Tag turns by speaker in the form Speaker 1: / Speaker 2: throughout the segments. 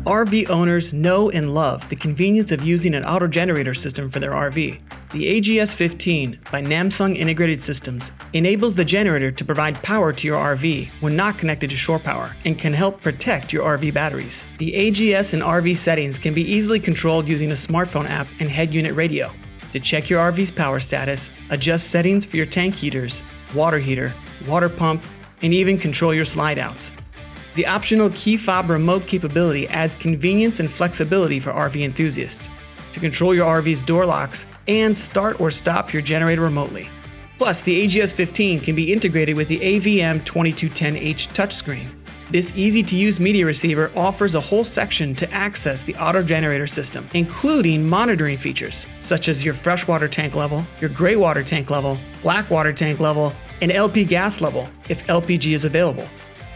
Speaker 1: RV owners know and love the convenience of using an auto generator system for their RV. The AGS15 by Namsung Integrated Systems enables the generator to provide power to your RV when not connected to shore power and can help protect your RV batteries. The AGS and RV settings can be easily controlled using a smartphone app and head unit radio. To check your RV's power status, adjust settings for your tank heaters, water heater, water pump, and even control your slide outs. The optional key fob remote capability adds convenience and flexibility for RV enthusiasts to control your RV's door locks and start or stop your generator remotely. Plus, the AGS15 can be integrated with the AVM2210H touchscreen. This easy-to-use media receiver offers a whole section to access the auto generator system, including monitoring features such as your freshwater tank level, your gray water tank level, black water tank level, and LP gas level if LPG is available.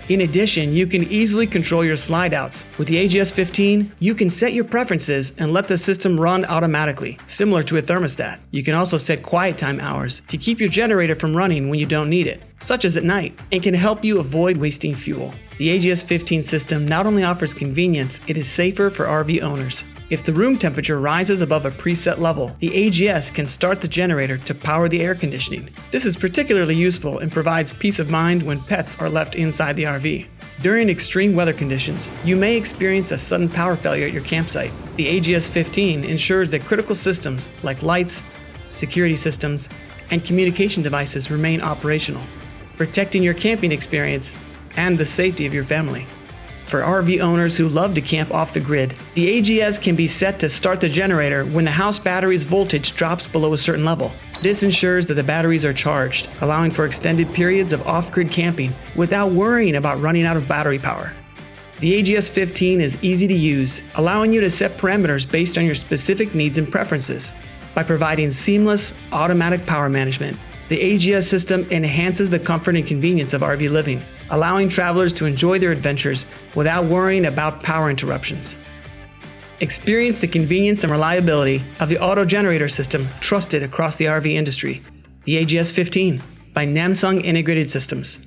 Speaker 1: In addition, you can easily control your slide outs. With the AGS15, you can set your preferences and let the system run automatically, similar to a thermostat. You can also set quiet time hours to keep your generator from running when you don't need it, such as at night, and can help you avoid wasting fuel. The AGS15 system not only offers convenience, it is safer for RV owners. If the room temperature rises above a preset level, the AGS can start the generator to power the air conditioning. This is particularly useful and provides peace of mind when pets are left inside the RV. During extreme weather conditions, you may experience a sudden power failure at your campsite. The AGS15 ensures that critical systems like lights, security systems, and communication devices remain operational, protecting your camping experience and the safety of your family. For RV owners who love to camp off the grid, the AGS can be set to start the generator when the house battery's voltage drops below a certain level. This ensures that the batteries are charged, allowing for extended periods of off-grid camping without worrying about running out of battery power. The AGS15 is easy to use, allowing you to set parameters based on your specific needs and preferences. By providing seamless, automatic power management, the AGS system enhances the comfort and convenience of RV living, allowing travelers to enjoy their adventures without worrying about power interruptions. Experience the convenience and reliability of the auto generator system trusted across the RV industry. The AGS15 by Namsung Integrated Systems.